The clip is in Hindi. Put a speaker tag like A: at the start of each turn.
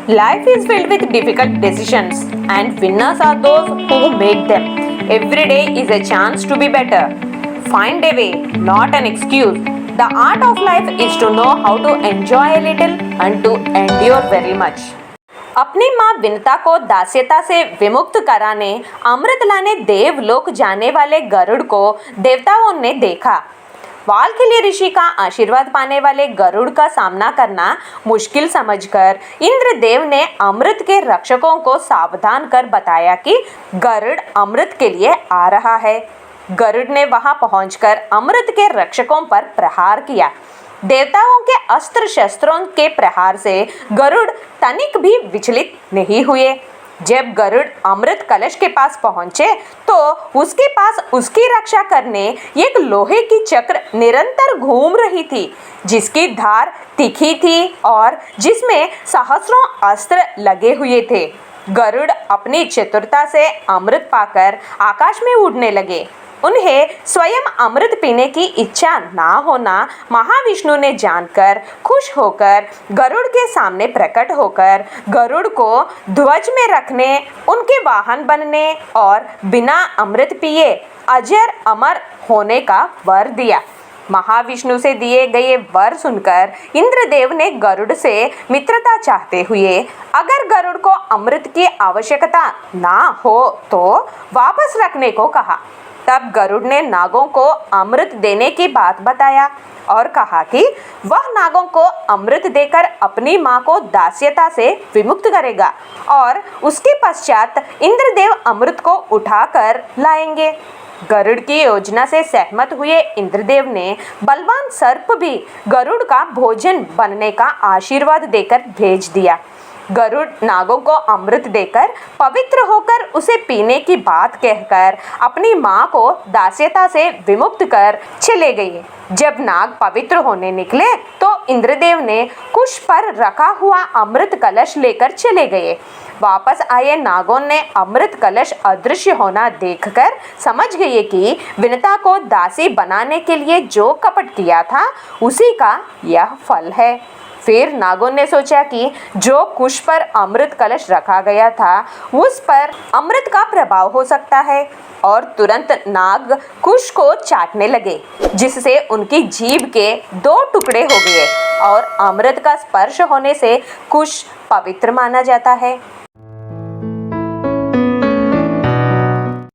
A: Life is filled with difficult decisions, and winners are those who make them. Every day is a chance to be better. Find a way, not an excuse. The art of life is to know how to enjoy a little and to endure very much. अपनी माँ विनता को दास्यता से विमुक्त कराने अमृत लाने देवलोक जाने वाले गरुड़ को देवताओं ने देखा। वाल्कीली ऋषि का आशीर्वाद पाने वाले गरुड़ का सामना करना मुश्किल समझकर इंद्रदेव ने अमृत के रक्षकों को सावधान कर बताया कि गरुड़ अमृत के लिए आ रहा है। गरुड़ ने वहां पहुंचकर अमृत के रक्षकों पर प्रहार किया। देवताओं के अस्त्र शस्त्रों के प्रहार से गरुड़ तनिक भी विचलित नहीं हुए। जब गरुड़ अमृत कलश के पास पहुंचे तो उसके पास उसकी रक्षा करने एक लोहे की चक्र निरंतर घूम रही थी, जिसकी धार तीखी थी और जिसमें सहस्रों अस्त्र लगे हुए थे। गरुड़ अपनी चतुरता से अमृत पाकर आकाश में उड़ने लगे। उन्हें स्वयं अमृत पीने की इच्छा ना होना महाविष्णु ने जानकर खुश होकर गरुड़ के सामने प्रकट होकर गरुड़ को ध्वज में रखने, उनके वाहन बनने और बिना अमृत पिए अजर अमर होने का वर दिया। महाविष्णु से दिए गए वर सुनकर इंद्रदेव ने गरुड़ से मित्रता चाहते हुए अगर गरुड़ को अमृत की आवश्यकता ना हो तो वापस रखने को कहा। तब गरुड़ ने नागों को अमृत देने की बात बताया और कहा कि वह नागों को अमृत देकर अपनी मां को दास्यता से विमुक्त करेगा और उसके पश्चात इंद्रदेव अमृत को उठाकर लाएंगे। गरुड़ की योजना से सहमत हुए इंद्रदेव ने बलवान सर्प भी गरुड़ का भोजन बनने का आशीर्वाद देकर भेज दिया। गरुड़ नागों को अमृत देकर पवित्र होकर उसे पीने की बात कहकर अपनी मां को दास्यता से विमुक्त कर चले गए। जब नाग पवित्र होने निकले तो इंद्रदेव ने कुश पर रखा हुआ अमृत कलश लेकर चले गए। वापस आए नागों ने अमृत कलश अदृश्य होना देखकर समझ गए कि विनता को दासी बनाने के लिए जो कपट किया था उसी का यह फल है। फिर नागों ने सोचा कि जो कुश पर अमृत कलश रखा गया था उस पर अमृत का प्रभाव हो सकता है और तुरंत नाग कुश को चाटने लगे, जिससे उनकी जीभ के 2 टुकड़े हो गए और अमृत का स्पर्श होने से कुश पवित्र माना जाता है।